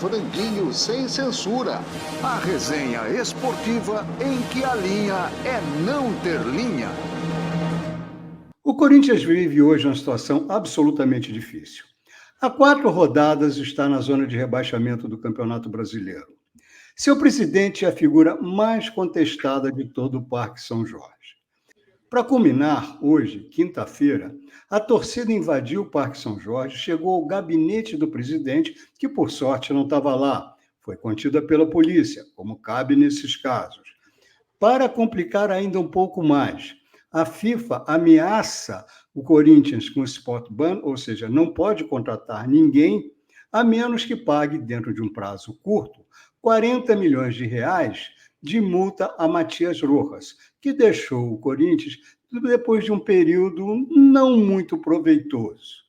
franguinho sem censura. A resenha esportiva em que a linha é não ter linha. O Corinthians vive hoje uma situação absolutamente difícil. Há 4 rodadas está na zona de rebaixamento do Campeonato Brasileiro. Seu presidente é a figura mais contestada de todo o Parque São Jorge. Para culminar, hoje, quinta-feira, a torcida invadiu o Parque São Jorge, chegou ao gabinete do presidente, que por sorte não estava lá, foi contida pela polícia, como cabe nesses casos. Para complicar ainda um pouco mais, a FIFA ameaça o Corinthians com spot ban, ou seja, não pode contratar ninguém, a menos que pague, dentro de um prazo curto, 40 milhões de reais de multa a Matias Rojas, que deixou o Corinthians depois de um período não muito proveitoso.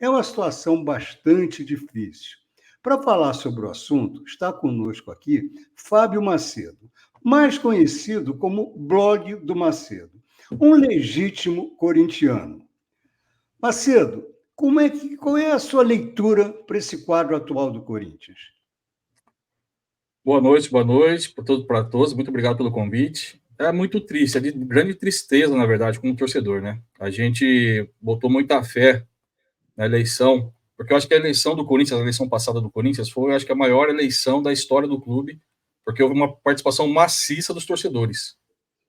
É uma situação bastante difícil. Para falar sobre o assunto, está conosco aqui Fábio Macedo, mais conhecido como Blog do Macedo, um legítimo corintiano. Macedo, qual é a sua leitura para esse quadro atual do Corinthians? Boa noite para todos. Muito obrigado pelo convite. É muito triste, é de grande tristeza, na verdade, como torcedor, né? A gente botou muita fé na eleição, porque eu acho que a eleição do Corinthians, a eleição passada do Corinthians, foi, eu acho que a maior eleição da história do clube, porque houve uma participação maciça dos torcedores.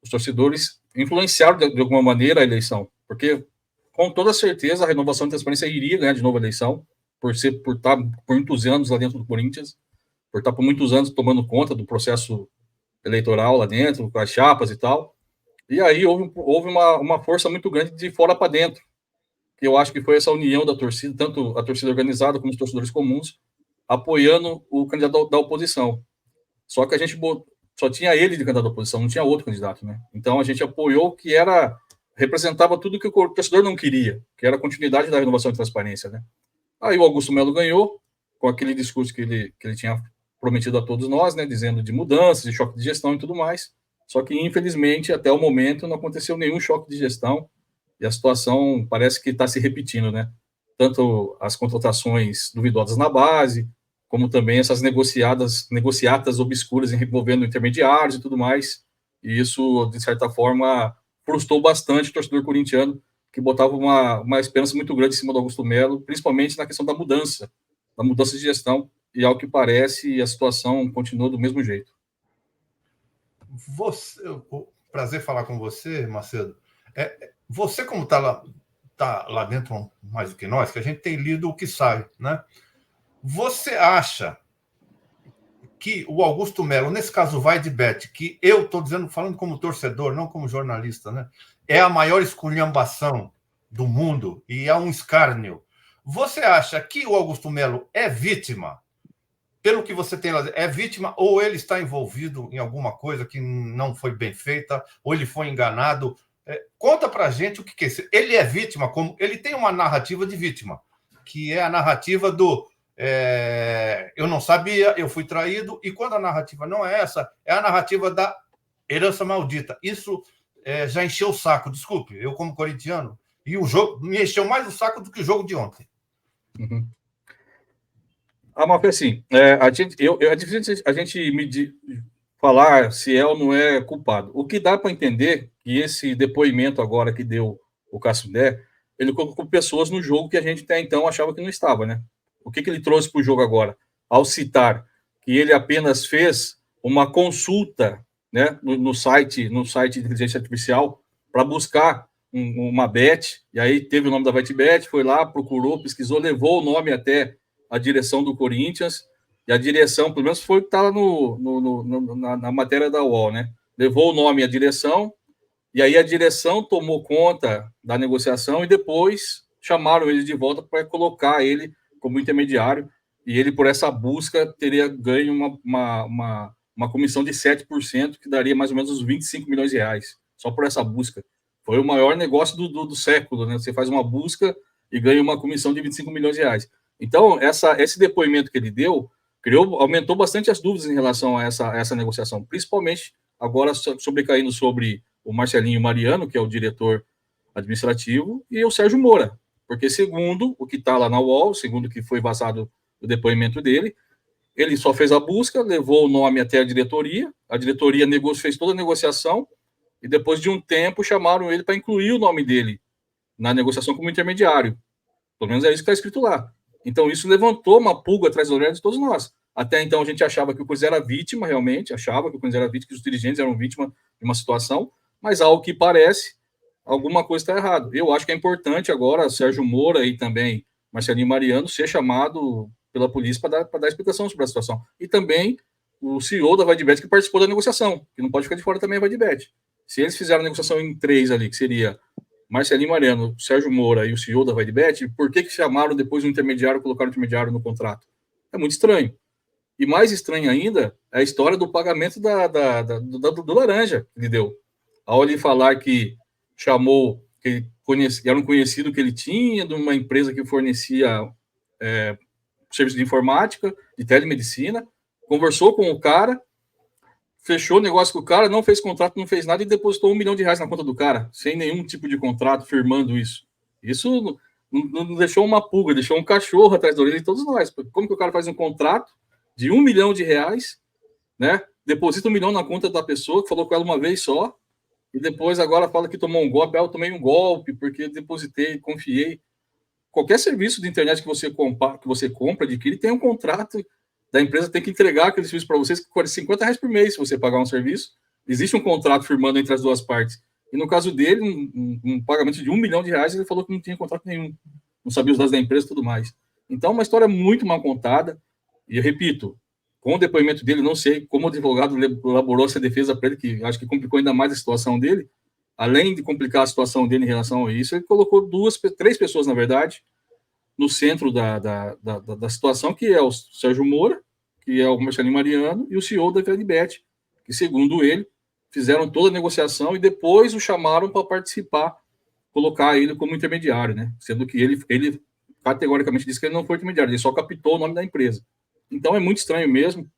Os torcedores influenciaram, de alguma maneira, a eleição, porque, com toda certeza, a Renovação e Transparência iria ganhar de novo a eleição, por estar por muitos anos lá dentro do Corinthians, por estar por muitos anos tomando conta do processo eleitoral lá dentro, com as chapas e tal. E aí houve uma força muito grande de fora para dentro, que eu acho que foi essa união da torcida, tanto a torcida organizada como os torcedores comuns, apoiando o candidato da oposição. Só que a gente só tinha ele de candidato da oposição, não tinha outro candidato, né? Então a gente apoiou o que representava tudo que o torcedor não queria, que era a continuidade da Renovação e Transparência, né? Aí o Augusto Melo ganhou, com aquele discurso que ele tinha prometido a todos nós, né, dizendo de mudanças, de choque de gestão e tudo mais. Só que, infelizmente, até o momento, não aconteceu nenhum choque de gestão e a situação parece que está se repetindo, né? Tanto as contratações duvidosas na base, como também essas negociatas obscuras envolvendo intermediários e tudo mais. E isso, de certa forma, frustrou bastante o torcedor corintiano, que botava uma esperança muito grande em cima do Augusto Melo, principalmente na questão da mudança de gestão, e ao que parece, a situação continua do mesmo jeito. Prazer falar com você, Macedo. Você, como está lá dentro mais do que nós, que a gente tem lido o que sai, né? Você acha que o Augusto Melo, nesse caso vai de bet, que eu estou falando como torcedor, não como jornalista, né? É a maior esculhambação do mundo e é um escárnio. Você acha que o Augusto Melo é vítima? Pelo que você tem lá, é vítima ou ele está envolvido em alguma coisa que não foi bem feita, ou ele foi enganado? Conta pra gente o que é isso. Ele é vítima, como ele tem uma narrativa de vítima, que é a narrativa do eu não sabia, eu fui traído, e quando a narrativa não é essa, é a narrativa da herança maldita. Isso já encheu o saco, desculpe, eu como corintiano, e o jogo me encheu mais o saco do que o jogo de ontem. Uhum. Mas foi assim, é difícil a gente falar se é ou não é culpado. O que dá para entender que esse depoimento agora que deu o Cassundé, ele colocou pessoas no jogo que a gente até então achava que não estava, né? O que ele trouxe para o jogo agora? Ao citar que ele apenas fez uma consulta, né, no site de inteligência artificial para buscar uma bet, e aí teve o nome da Bet, foi lá, procurou, pesquisou, levou o nome até a direção do Corinthians, e a direção, pelo menos foi o que está lá na matéria da UOL, né? Levou o nome e a direção, e aí a direção tomou conta da negociação e depois chamaram ele de volta para colocar ele como intermediário, e ele, por essa busca, teria ganho uma comissão de 7%, que daria mais ou menos uns 25 milhões de reais, só por essa busca. Foi o maior negócio do século, né? Você faz uma busca e ganha uma comissão de 25 milhões de reais. Então, esse depoimento que ele deu aumentou bastante as dúvidas em relação a essa negociação, principalmente agora sobrecaindo sobre o Marcelinho Mariano, que é o diretor administrativo, e o Sérgio Moura, porque segundo o que está lá na UOL, segundo o que foi vazado o depoimento dele, Ele só fez a busca, levou o nome até a diretoria fez toda a negociação, e depois de um tempo chamaram ele para incluir o nome dele na negociação como intermediário. Pelo menos é isso que está escrito lá. Então isso levantou uma pulga atrás da orelha de todos nós. Até então a gente achava que o Corinthians era vítima, realmente, que os dirigentes eram vítima de uma situação, mas ao que parece, alguma coisa está errada. Eu acho que é importante agora Sérgio Moura e também Marcelinho Mariano ser chamado pela polícia para dar explicação sobre a situação. E também o CEO da Vaidbet que participou da negociação, que não pode ficar de fora também a Vaidbet. Se eles fizeram a negociação em 3 ali, que seria Marcelinho Mariano, Sérgio Moura e o CEO da Vaidbet, por que chamaram depois o intermediário, colocaram o intermediário no contrato? É muito estranho. E mais estranho ainda é a história do pagamento do Laranja que ele deu. Ao ele falar que chamou, que era um conhecido que ele tinha de uma empresa que fornecia serviço de informática, de telemedicina, conversou com o cara, fechou o negócio com o cara, não fez contrato, não fez nada e depositou R$1 milhão na conta do cara, sem nenhum tipo de contrato, firmando isso. Isso não deixou uma pulga, deixou um cachorro atrás da orelha de todos nós. Como que o cara faz um contrato de R$1 milhão, né? Deposita R$1 milhão na conta da pessoa, que falou com ela uma vez só, e depois agora fala que tomou um golpe. Eu tomei um golpe porque depositei, confiei. Qualquer serviço de internet que você compra, adquire, tem um contrato da empresa, tem que entregar aquele serviço para vocês, que custa R$50 por mês se você pagar um serviço. Existe um contrato firmando entre as duas partes. E no caso dele, um pagamento de R$1 milhão, ele falou que não tinha contrato nenhum. Não sabia os dados da empresa e tudo mais. Então, uma história muito mal contada. E eu repito, com o depoimento dele, não sei como o advogado elaborou essa defesa para ele, que acho que complicou ainda mais a situação dele. Além de complicar a situação dele em relação a isso, ele colocou 3 pessoas, na verdade, no centro da situação, que é o Sérgio Moura, que é o Marcelinho Mariano, e o CEO da Vaidbet, que, segundo ele, fizeram toda a negociação e depois o chamaram para participar, colocar ele como intermediário, né? Sendo que ele categoricamente disse que ele não foi intermediário, ele só captou o nome da empresa. Então é muito estranho mesmo,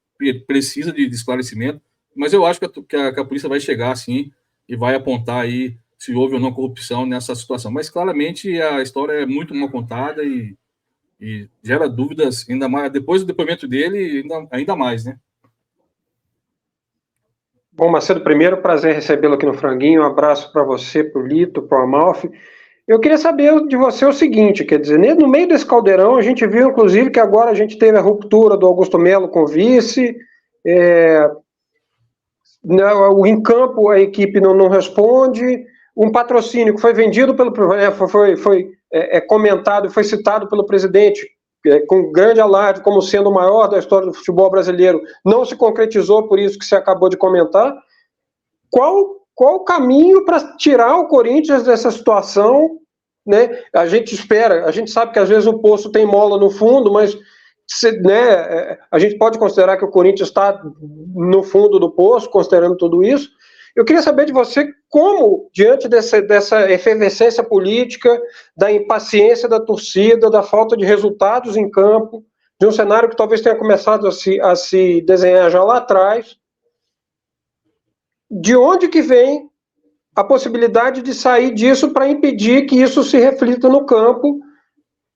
precisa de esclarecimento, mas eu acho que a polícia vai chegar assim e vai apontar aí se houve ou não corrupção nessa situação. Mas claramente a história é muito mal contada e gera dúvidas, ainda mais depois do depoimento dele, ainda mais, né? Bom, Macedo, primeiro, prazer recebê-lo aqui no Franguinho. Um abraço para você, para o Lito, para o Amalfi. Eu queria saber de você o seguinte, quer dizer, no meio desse caldeirão, a gente viu, inclusive, que agora a gente teve a ruptura do Augusto Melo com o vice, em campo a equipe não responde, um patrocínio que foi vendido foi comentado, foi citado pelo presidente, com grande alarde, como sendo o maior da história do futebol brasileiro, não se concretizou, por isso que você acabou de comentar. Qual o caminho para tirar o Corinthians dessa situação, né? A gente sabe que às vezes o poço tem mola no fundo, mas a gente pode considerar que o Corinthians está no fundo do poço, considerando tudo isso. Eu queria saber de você como, diante dessa efervescência política, da impaciência da torcida, da falta de resultados em campo, de um cenário que talvez tenha começado a se desenhar já lá atrás, de onde que vem a possibilidade de sair disso para impedir que isso se reflita no campo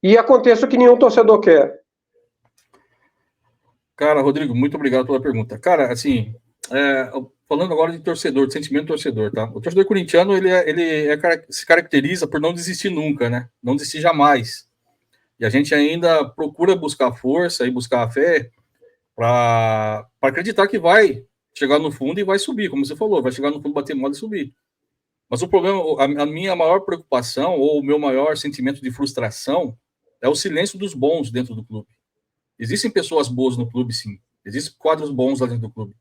e aconteça o que nenhum torcedor quer? Cara, Rodrigo, muito obrigado pela pergunta. Cara, assim, falando agora de torcedor, de sentimento torcedor, tá? O torcedor corintiano, se caracteriza por não desistir nunca, né? Não desistir jamais. E a gente ainda procura buscar força e buscar a fé para acreditar que vai chegar no fundo e vai subir, como você falou, vai chegar no fundo, bater mola e subir. Mas o problema, a minha maior preocupação, ou o meu maior sentimento de frustração, é o silêncio dos bons dentro do clube. Existem pessoas boas no clube, sim. Existem quadros bons lá dentro do clube.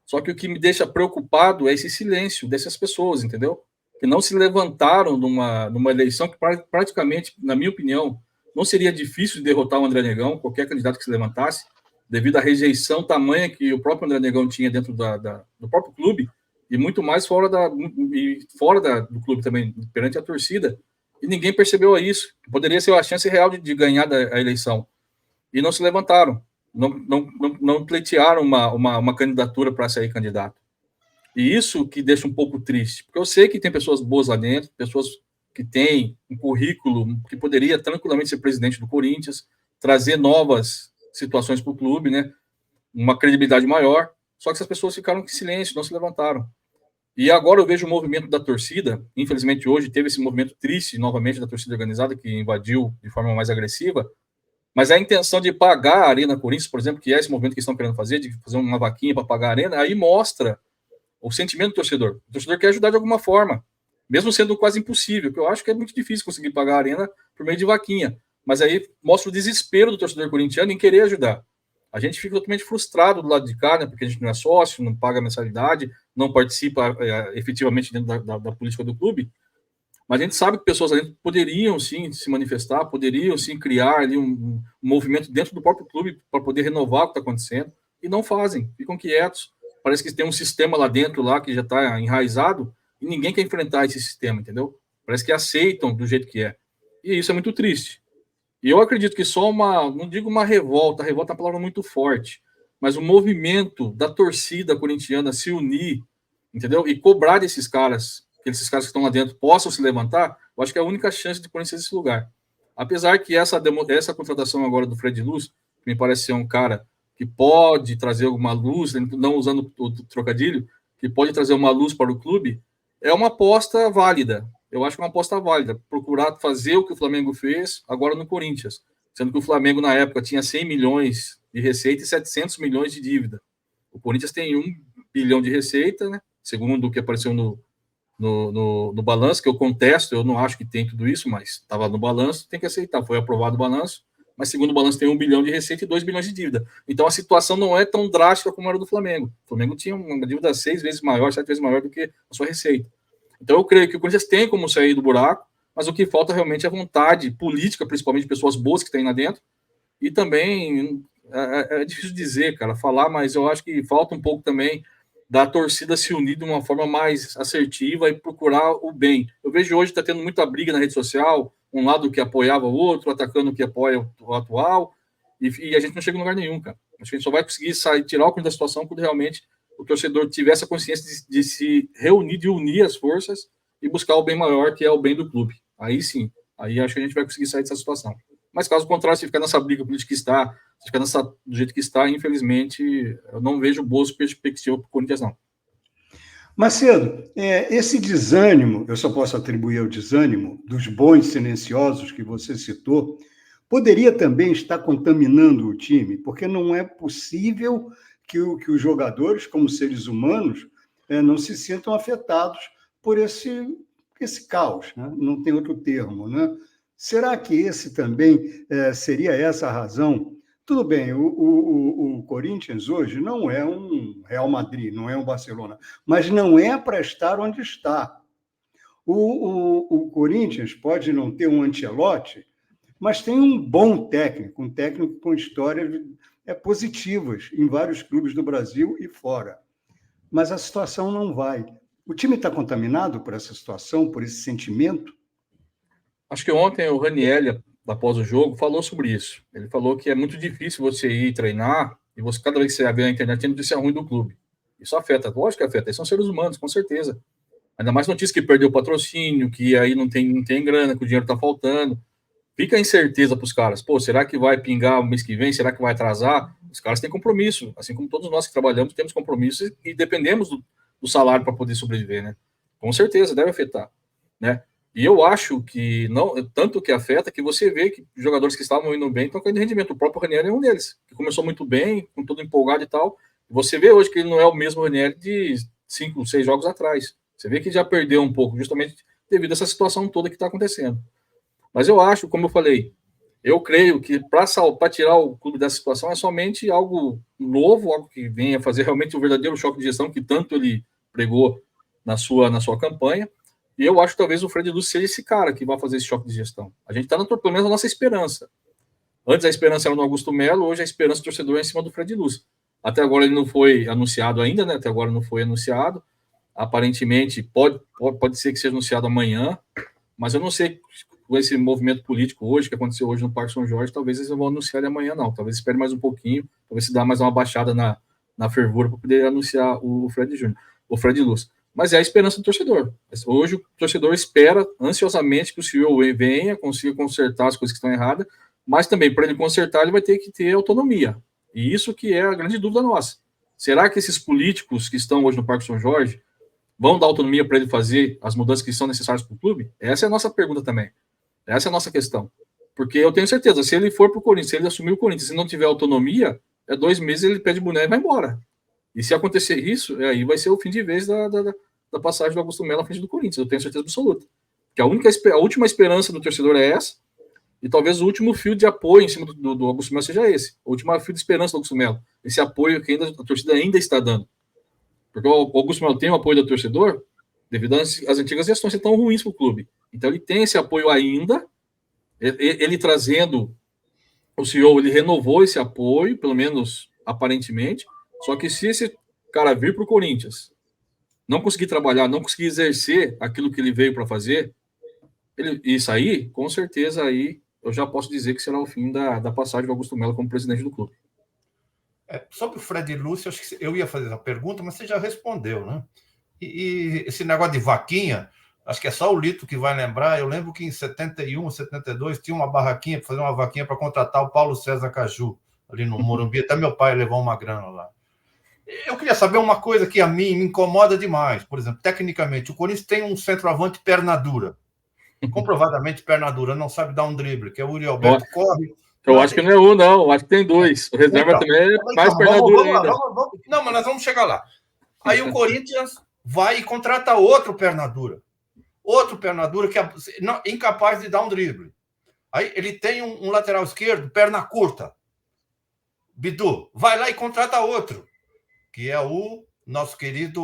Só que o que me deixa preocupado é esse silêncio dessas pessoas, entendeu? Que não se levantaram numa eleição que praticamente, na minha opinião, não seria difícil de derrotar o André Negão, qualquer candidato que se levantasse, devido à rejeição tamanha que o próprio André Negão tinha dentro do próprio clube, e muito mais fora do clube também, perante a torcida. E ninguém percebeu isso. Poderia ser a chance real de ganhar a eleição. E não se levantaram. Não pleitearam uma candidatura para sair candidato. E isso que deixa um pouco triste, porque eu sei que tem pessoas boas lá dentro, pessoas que têm um currículo que poderia tranquilamente ser presidente do Corinthians, trazer novas situações para o clube, né? uma credibilidade maior, só que essas pessoas ficaram em silêncio, não se levantaram. E agora eu vejo o movimento da torcida, infelizmente hoje teve esse movimento triste, novamente, da torcida organizada, que invadiu de forma mais agressiva, mas a intenção de pagar a Arena Corinthians, por exemplo, que é esse movimento que estão querendo fazer, de fazer uma vaquinha para pagar a Arena, aí mostra o sentimento do torcedor. O torcedor quer ajudar de alguma forma, mesmo sendo quase impossível, que eu acho que é muito difícil conseguir pagar a Arena por meio de vaquinha, mas aí mostra o desespero do torcedor corintiano em querer ajudar. A gente fica totalmente frustrado do lado de cá, né, porque a gente não é sócio, não paga mensalidade, não participa efetivamente dentro da política do clube, mas a gente sabe que pessoas ali poderiam sim se manifestar, poderiam sim criar ali um movimento dentro do próprio clube para poder renovar o que está acontecendo, e não fazem, ficam quietos. Parece que tem um sistema lá dentro lá que já está enraizado e ninguém quer enfrentar esse sistema, entendeu? Parece que aceitam do jeito que é. E isso é muito triste. E eu acredito que só não digo uma revolta, a revolta é uma palavra muito forte, mas o movimento da torcida corintiana se unir, entendeu? E cobrar desses caras, que esses caras que estão lá dentro possam se levantar, eu acho que é a única chance de Corinthians esse lugar. Apesar que essa contratação agora do Fred Luz, que me parece ser um cara que pode trazer alguma luz, não usando o trocadilho, que pode trazer uma luz para o clube, é uma aposta válida. Eu acho que é uma aposta válida. Procurar fazer o que o Flamengo fez agora no Corinthians. Sendo que o Flamengo, na época, tinha 100 milhões de receita e 700 milhões de dívida. O Corinthians tem 1 bilhão de receita, né? Segundo o que apareceu no balanço, que eu contesto, eu não acho que tem tudo isso, mas estava no balanço, tem que aceitar. Foi aprovado o balanço, mas segundo o balanço tem 1 bilhão de receita e 2 bilhões de dívida. Então a situação não é tão drástica como era do Flamengo. O Flamengo tinha uma dívida 6 vezes maior, 7 vezes maior do que a sua receita. Então eu creio que o Corinthians tem como sair do buraco, mas o que falta realmente é vontade política, principalmente de pessoas boas que tem lá dentro, e também, é difícil dizer, cara, falar, mas eu acho que falta um pouco também da torcida se unir de uma forma mais assertiva e procurar o bem. Eu vejo hoje está tendo muita briga na rede social, um lado que apoiava o outro, atacando o que apoia o atual, e a gente não chega em lugar nenhum, cara. Acho que a gente só vai conseguir tirar o Corinthians da situação quando realmente o torcedor tivesse a consciência de se reunir, de unir as forças e buscar o bem maior, que é o bem do clube. Aí sim, aí acho que a gente vai conseguir sair dessa situação. Mas caso contrário, se ficar nessa briga política que está, se ficar do jeito que está, infelizmente, eu não vejo boas perspectivas para o Corinthians, não. Macedo, esse desânimo, eu só posso atribuir ao desânimo dos bons silenciosos que você citou, poderia também estar contaminando o time, porque não é possível que os jogadores, como seres humanos, não se sintam afetados por esse caos, né? Não tem outro termo, né? Será que esse também seria essa a razão? Tudo bem, o Corinthians hoje não é um Real Madrid, não é um Barcelona, mas não é para estar onde está. O Corinthians pode não ter um Ancelotti, mas tem um bom técnico, um técnico com histórias positivas em vários clubes do Brasil e fora. Mas a situação não vai. O time está contaminado por essa situação, por esse sentimento? Acho que ontem o Ranieri, após o jogo, falou sobre isso. Ele falou que é muito difícil você ir treinar e você, cada vez que você vê na internet, tem notícia ruim do clube. Isso afeta, lógico que afeta. Eles são seres humanos, com certeza. Ainda mais notícia que perdeu o patrocínio, que aí não tem grana, que o dinheiro está faltando. Fica a incerteza para os caras. Pô, será que vai pingar o mês que vem? Será que vai atrasar? Os caras têm compromisso. Assim como todos nós que trabalhamos temos compromisso e dependemos do salário para poder sobreviver, né? Com certeza, deve afetar, né? E eu acho que não, tanto que afeta, que você vê que jogadores que estavam indo bem estão caindo de rendimento. O próprio Ranieri é um deles, que começou muito bem, com todo empolgado e tal. Você vê hoje que ele não é o mesmo Ranieri de 5, 6 jogos atrás. Você vê que já perdeu um pouco, justamente devido a essa situação toda que está acontecendo. Mas eu acho, como eu falei, eu creio que para tirar o clube dessa situação é somente algo novo, algo que venha fazer realmente o verdadeiro choque de gestão que tanto ele pregou na sua campanha. E eu acho que talvez o Fred Luz seja esse cara que vai fazer esse choque de gestão. A gente está, pelo menos, na nossa esperança. Antes a esperança era no Augusto Melo, hoje a esperança do torcedor é em cima do Fred Luz. Até agora ele não foi anunciado ainda, né? Até agora não foi anunciado. Aparentemente, pode ser que seja anunciado amanhã, mas eu não sei, com esse movimento político hoje, que aconteceu hoje no Parque São Jorge, talvez eles não vão anunciar ele amanhã, não. Talvez espere mais um pouquinho, talvez se dá mais uma baixada na fervura para poder anunciar o Fred Luz. Mas é a esperança do torcedor. Hoje o torcedor espera ansiosamente que o CEO venha, consiga consertar as coisas que estão erradas, mas também para ele consertar ele vai ter que ter autonomia. E isso que é a grande dúvida nossa. Será que esses políticos que estão hoje no Parque São Jorge vão dar autonomia para ele fazer as mudanças que são necessárias para o clube? Essa é a nossa pergunta também. Essa é a nossa questão. Porque eu tenho certeza, se ele for para o Corinthians, se ele assumir o Corinthians, se não tiver autonomia, 2 meses ele pede boné e vai embora. E se acontecer isso, aí vai ser o fim de vez da passagem do Augusto Melo à frente do Corinthians, eu tenho certeza absoluta. Que a última esperança do torcedor é essa, e talvez o último fio de apoio em cima do Augusto Melo seja esse. O último fio de esperança do Augusto Melo. Esse apoio que a torcida ainda está dando. Porque o Augusto Melo tem o apoio do torcedor devido às antigas gestões ser tão ruins para o clube. Então ele tem esse apoio ainda. Ele trazendo o CEO, ele renovou esse apoio, pelo menos aparentemente. Só que se esse cara vir para o Corinthians, não conseguir trabalhar, não conseguir exercer aquilo que ele veio para fazer, e sair, com certeza aí eu já posso dizer que será o fim da passagem do Augusto Melo como presidente do clube. Sobre o Fred Lúcio, acho que eu ia fazer essa pergunta, mas você já respondeu, né? E esse negócio de vaquinha, acho que é só o Lito que vai lembrar. Eu lembro que em 71, 72, tinha uma barraquinha para fazer uma vaquinha para contratar o Paulo César Caju, ali no Morumbi. Até meu pai levou uma grana lá. Eu queria saber uma coisa que a mim me incomoda demais. Por exemplo, tecnicamente, o Corinthians tem um centroavante perna dura. Comprovadamente perna dura, não sabe dar um drible, que é o Uri Alberto corre. Eu acho que não é um, não. Acho que tem 2. O reserva então, também é mais perna dura ainda. Não, mas nós vamos chegar lá. Aí o Corinthians vai e contrata outro perna dura. Outro perna dura que é incapaz de dar um drible. Aí ele tem um lateral esquerdo, perna curta. Bidu, vai lá e contrata outro, que é o nosso querido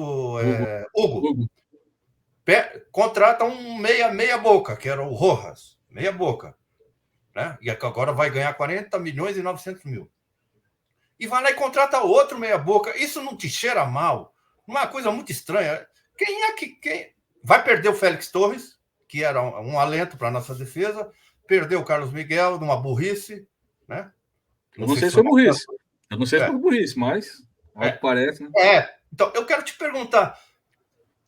Hugo. Contrata um meia boca, que era o Rojas. Meia boca. Né? E agora vai ganhar 40 milhões e 900 mil. E vai lá e contrata outro meia boca. Isso não te cheira mal? Uma coisa muito estranha. Quem vai perder o Félix Torres, que era um alento para a nossa defesa, perdeu o Carlos Miguel numa burrice, né? Eu não sei se foi burrice. Eu não sei se foi burrice, mas parece, né? Então, eu quero te perguntar,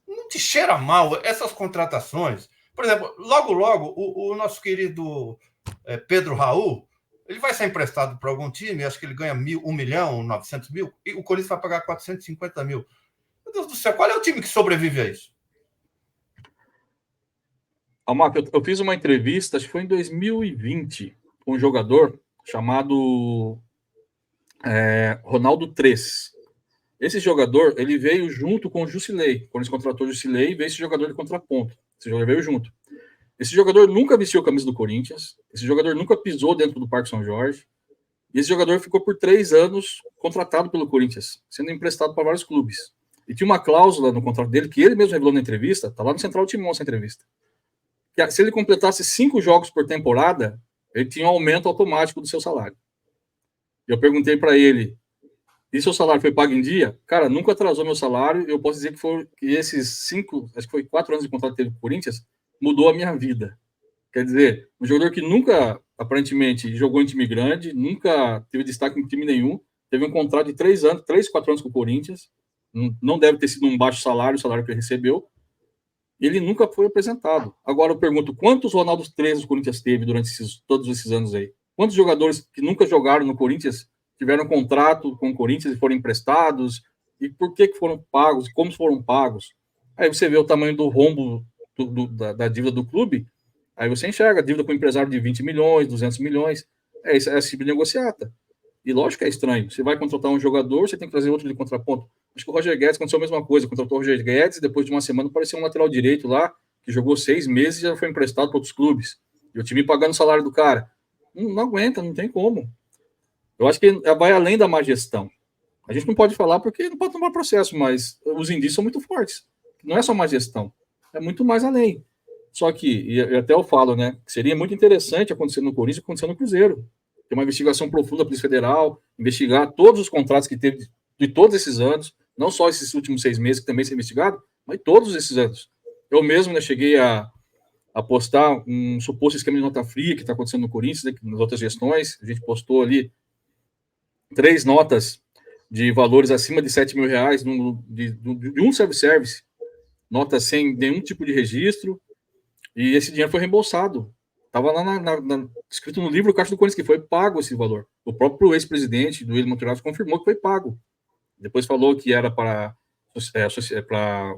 não te cheira mal essas contratações? Por exemplo, logo, o nosso querido Pedro Raul, ele vai ser emprestado para algum time, acho que ele ganha 1 milhão, 900 mil, e o Corinthians vai pagar 450 mil. Meu Deus do céu, qual é o time que sobrevive a isso? Marco, eu fiz uma entrevista, acho que foi em 2020, com um jogador chamado Ronaldo 3. Esse jogador, ele veio junto com o Jusilei. Quando eles contratou o Jusilei, veio esse jogador de contraponto. Esse jogador veio junto. Esse jogador nunca vestiu a camisa do Corinthians. Esse jogador nunca pisou dentro do Parque São Jorge. E esse jogador ficou por 3 anos contratado pelo Corinthians, sendo emprestado para vários clubes. E tinha uma cláusula no contrato dele, que ele mesmo revelou na entrevista, tá lá no Central Timão essa entrevista, que se ele completasse 5 jogos por temporada, ele tinha um aumento automático do seu salário. Eu perguntei para ele, e seu salário foi pago em dia? Cara, nunca atrasou meu salário. Eu posso dizer que esses 4 anos de contrato que teve com o Corinthians, mudou a minha vida. Quer dizer, um jogador que nunca, aparentemente, jogou em time grande, nunca teve destaque em time nenhum, teve um contrato de 3, 4 anos com o Corinthians, não deve ter sido um baixo salário, o salário que ele recebeu, ele nunca foi apresentado. Agora eu pergunto, quantos Ronaldo 13 o Corinthians teve durante todos esses anos aí? Quantos jogadores que nunca jogaram no Corinthians tiveram contrato com o Corinthians e foram emprestados? E por que foram pagos? Como foram pagos? Aí você vê o tamanho do rombo da dívida do clube, aí você enxerga a dívida com o empresário de 20 milhões, 200 milhões, é tipo negociata. E lógico que é estranho. Você vai contratar um jogador, você tem que trazer outro de contraponto. Acho que o Roger Guedes aconteceu a mesma coisa. Contratou o Roger Guedes e depois de uma semana apareceu um lateral direito lá, que jogou 6 meses e já foi emprestado para outros clubes. E o time pagando o salário do cara. Não aguenta, não tem como. Eu acho que vai além da má gestão. A gente não pode falar porque não pode tomar processo, mas os indícios são muito fortes. Não é só má gestão, é muito mais além. Só que, e até eu falo, né, que seria muito interessante acontecer no Corinthians e acontecer no Cruzeiro. Ter uma investigação profunda da Polícia Federal, investigar todos os contratos que teve de todos esses anos, não só esses últimos 6 meses que também ser investigado, mas todos esses anos. Eu mesmo, né, cheguei a postar um suposto esquema de nota fria que está acontecendo no Corinthians, né, nas outras gestões. A gente postou ali 3 notas de valores acima de 7 mil reais de um service, notas sem nenhum tipo de registro, e esse dinheiro foi reembolsado. Estava lá escrito no livro do Caixa do Corinthians, que foi pago esse valor. O próprio ex-presidente do Willian Monteiro confirmou que foi pago. Depois falou que era para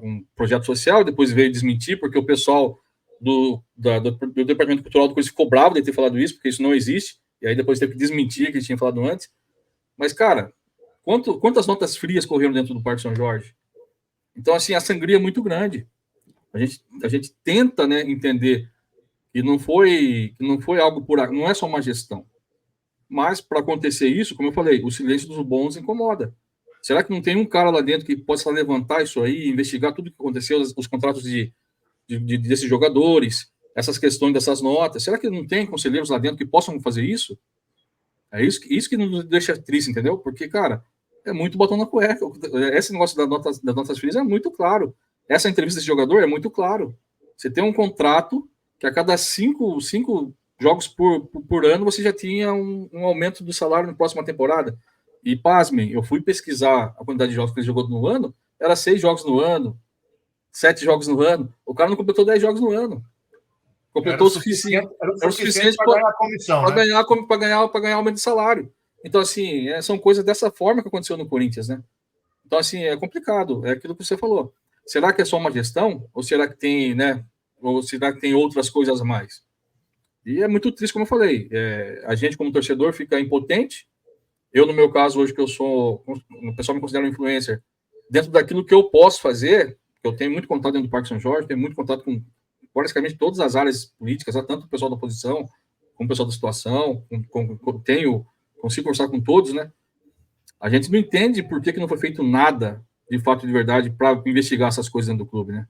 um projeto social, depois veio desmentir, porque o pessoal do Departamento Cultural do Corinthians ficou bravo de ter falado isso, porque isso não existe, e aí depois teve que desmentir que ele tinha falado antes. Mas, cara, quantas notas frias correram dentro do Parque São Jorge? Então, assim, a sangria é muito grande. A gente tenta, né, entender que não foi algo não é só uma gestão. Mas, para acontecer isso, como eu falei, o silêncio dos bons incomoda. Será que não tem um cara lá dentro que possa levantar isso aí, investigar tudo o que aconteceu, os contratos desses jogadores, essas questões dessas notas? Será que não tem conselheiros lá dentro que possam fazer isso? É isso que nos deixa triste, entendeu? Porque, cara, é muito botão na cueca. Esse negócio das notas frias é muito claro. Essa entrevista desse jogador é muito claro. Você tem um contrato que a cada cinco jogos por ano você já tinha um aumento do salário na próxima temporada. E, pasmem, eu fui pesquisar a quantidade de jogos que ele jogou no ano, era 6 jogos no ano, 7 jogos no ano. O cara não completou 10 jogos no ano. Completou o suficiente para ganhar a comissão, para ganhar aumento de salário. Então, assim, são coisas dessa forma que aconteceu no Corinthians, né? Então, assim, é complicado. É aquilo que você falou. Será que é só uma gestão? Ou será que tem, né? Ou será que tem outras coisas a mais? E é muito triste, como eu falei. A gente, como torcedor, fica impotente. Eu, no meu caso, hoje que eu sou... O pessoal me considera um influencer. Dentro daquilo que eu posso fazer, que eu tenho muito contato dentro do Parque São Jorge, tenho muito contato com praticamente todas as áreas políticas, tanto o pessoal da oposição, como o pessoal da situação, consigo conversar com todos, né? A gente não entende por que não foi feito nada, de fato, de verdade, para investigar essas coisas dentro do clube, né?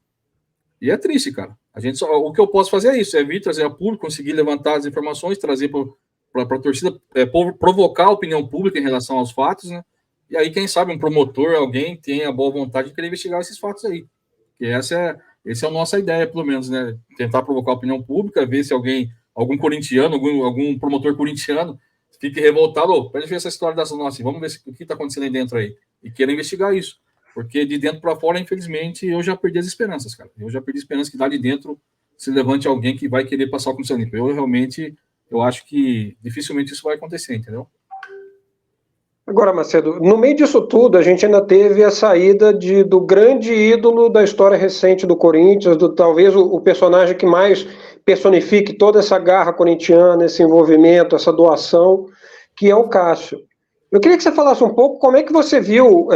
E é triste, cara. O que eu posso fazer é isso, é vir trazer a público, conseguir levantar as informações, trazer para a torcida, provocar a opinião pública em relação aos fatos, né? E aí, quem sabe, um promotor, alguém tenha a boa vontade de querer investigar esses fatos aí. Que essa é a nossa ideia, pelo menos, né? Tentar provocar a opinião pública, ver se algum corintiano, algum promotor corintiano fique revoltado, pode ver essa história dessa nossa, vamos ver o que está acontecendo aí dentro aí. E queira investigar isso. Porque de dentro para fora, infelizmente, eu já perdi as esperanças, cara. Eu já perdi a esperança que lá de dentro se levante alguém que vai querer passar o comissão limpa. Eu acho que dificilmente isso vai acontecer, entendeu? Agora, Macedo, no meio disso tudo, a gente ainda teve a saída do grande ídolo da história recente do Corinthians, talvez o personagem que mais personifique toda essa garra corintiana, esse envolvimento, essa doação, que é o Cássio. Eu queria que você falasse um pouco como é que você viu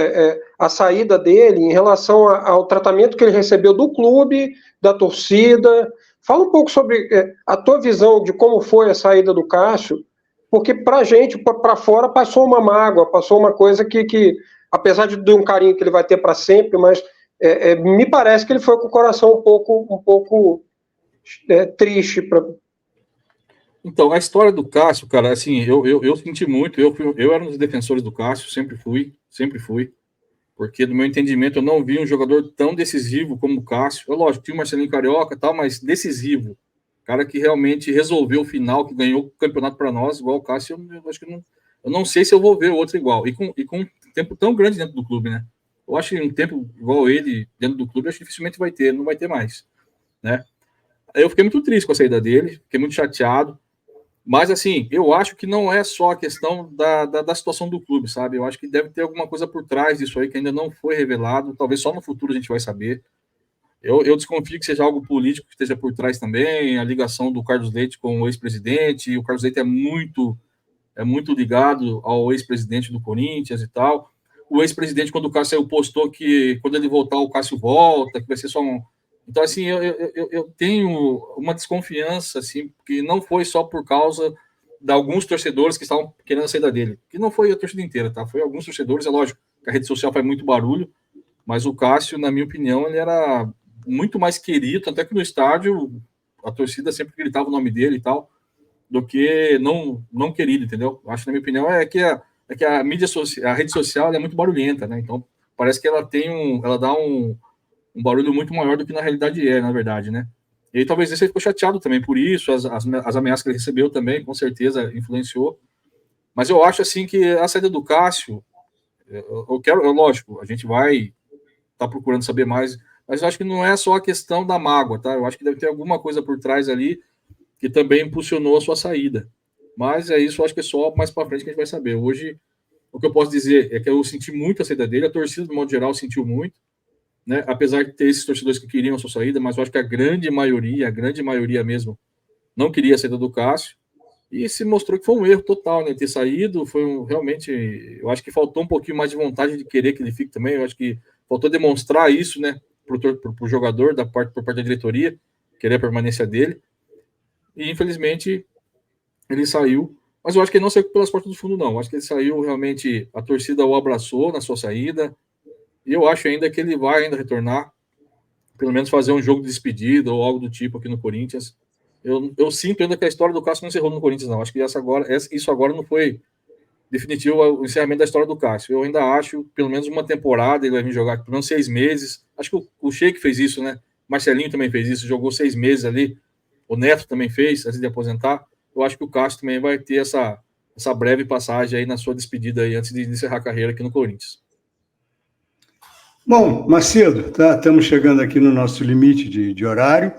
a saída dele em relação ao tratamento que ele recebeu do clube, da torcida. Fala um pouco sobre a tua visão de como foi a saída do Cássio, porque pra gente, para fora, passou uma mágoa, passou uma coisa que apesar de um carinho que ele vai ter para sempre, mas me parece que ele foi com o coração um pouco triste. Então, a história do Cássio, cara, assim, eu senti muito, eu era um dos defensores do Cássio, sempre fui, porque no meu entendimento eu não vi um jogador tão decisivo como o Cássio. Lógico, tinha o Marcelinho Carioca e tal, mas decisivo. Cara que realmente resolveu o final, que ganhou o campeonato para nós, igual o Cássio, eu acho que eu não sei se eu vou ver outro igual. E com um tempo tão grande dentro do clube, né? Eu acho que um tempo igual ele dentro do clube, acho que dificilmente não vai ter mais, né? Eu fiquei muito triste com a saída dele, fiquei muito chateado. Mas, assim, eu acho que não é só a questão da situação do clube, sabe? Eu acho que deve ter alguma coisa por trás disso aí que ainda não foi revelado. Talvez só no futuro a gente vai saber. Eu desconfio que seja algo político que esteja por trás também, a ligação do Carlos Leite com o ex-presidente. O Carlos Leite é muito ligado ao ex-presidente do Corinthians e tal. O ex-presidente, quando o Cássio saiu, postou que quando ele voltar, o Cássio volta, que vai ser só um... Então, assim, eu tenho uma desconfiança, assim, que não foi só por causa de alguns torcedores que estavam querendo a saída dele. Que não foi a torcida inteira, tá? Foi alguns torcedores, é lógico, que a rede social faz muito barulho, mas o Cássio, na minha opinião, ele era muito mais querido, até que no estádio a torcida sempre gritava o nome dele e tal, do que não querido, entendeu? Acho, na minha opinião, que a mídia social, a rede social é muito barulhenta, né? Então, parece que ela dá um barulho muito maior do que na realidade na verdade, né? E aí, talvez ele ficou chateado também por isso, as ameaças que ele recebeu também, com certeza, influenciou. Mas eu acho, assim, que a saída do Cássio, lógico, a gente vai estar procurando saber mais, mas eu acho que não é só a questão da mágoa, tá? Eu acho que deve ter alguma coisa por trás ali que também impulsionou a sua saída. Mas é isso, acho que é só mais para frente que a gente vai saber. Hoje, o que eu posso dizer é que eu senti muito a saída dele, a torcida, de modo geral, sentiu muito, né? Apesar de ter esses torcedores que queriam a sua saída, mas eu acho que a grande maioria mesmo, não queria a saída do Cássio, e se mostrou que foi um erro total, né? Ter saído, realmente, eu acho que faltou um pouquinho mais de vontade de querer que ele fique também, eu acho que faltou demonstrar isso, né, pro jogador, por parte da diretoria, querer a permanência dele, e infelizmente ele saiu, mas eu acho que ele não saiu pelas portas do fundo, não, eu acho que ele saiu realmente, a torcida o abraçou na sua saída, e eu acho ainda que ele vai ainda retornar, pelo menos fazer um jogo de despedida ou algo do tipo aqui no Corinthians. Eu sinto ainda que a história do Cássio não encerrou no Corinthians, não. Acho que isso agora não foi definitivo o encerramento da história do Cássio. Eu ainda acho, pelo menos uma temporada, ele vai vir jogar pelo menos 6 meses. Acho que o Sheik fez isso, né? Marcelinho também fez isso, jogou 6 meses ali. O Neto também fez, antes de aposentar. Eu acho que o Cássio também vai ter essa breve passagem aí na sua despedida aí, antes de encerrar a carreira aqui no Corinthians. Bom, Macedo, estamos chegando aqui no nosso limite de horário,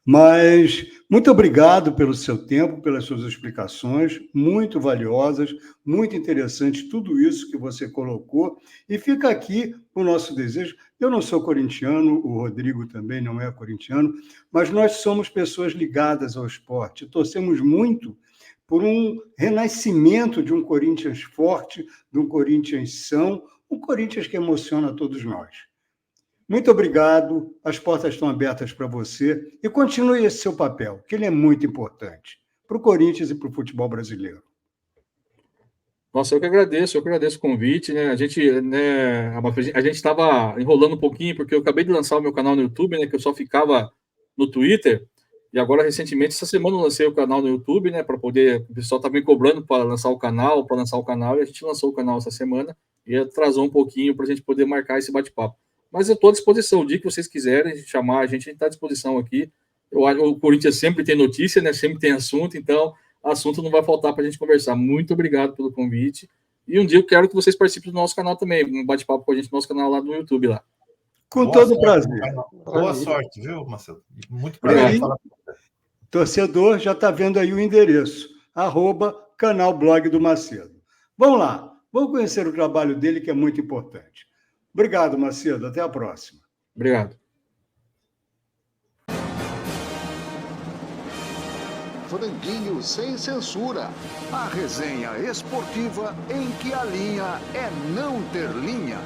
mas muito obrigado pelo seu tempo, pelas suas explicações, muito valiosas, muito interessantes, tudo isso que você colocou, e fica aqui o nosso desejo. Eu não sou corintiano, o Rodrigo também não é corintiano, mas nós somos pessoas ligadas ao esporte, torcemos muito por um renascimento de um Corinthians forte, de um Corinthians são, um Corinthians que emociona todos nós. Muito obrigado, as portas estão abertas para você e continue esse seu papel, que ele é muito importante para o Corinthians e para o futebol brasileiro. Nossa, eu que agradeço o convite, né? A gente estava enrolando um pouquinho, porque eu acabei de lançar o meu canal no YouTube, né? Que eu só ficava no Twitter, e agora, recentemente, essa semana eu lancei o canal no YouTube, né? Para poder, o pessoal estava me cobrando para lançar o canal, e a gente lançou o canal essa semana, e atrasou um pouquinho para a gente poder marcar esse bate-papo. Mas eu estou à disposição, o dia que vocês quiserem chamar a gente está à disposição aqui. O Corinthians sempre tem notícia, né? Sempre tem assunto, então assunto não vai faltar para a gente conversar. Muito obrigado pelo convite. E um dia eu quero que vocês participem do nosso canal também, um bate-papo com a gente no nosso canal lá no YouTube. Lá. Com todo prazer. Boa sorte, viu, Marcelo? Muito prazer falar com você. Torcedor já está vendo aí o endereço, @canal Blog do Macedo. Vamos lá, vamos conhecer o trabalho dele, que é muito importante. Obrigado, Macedo. Até a próxima. Obrigado. Franguinho sem censura. A resenha esportiva em que a linha é não ter linha.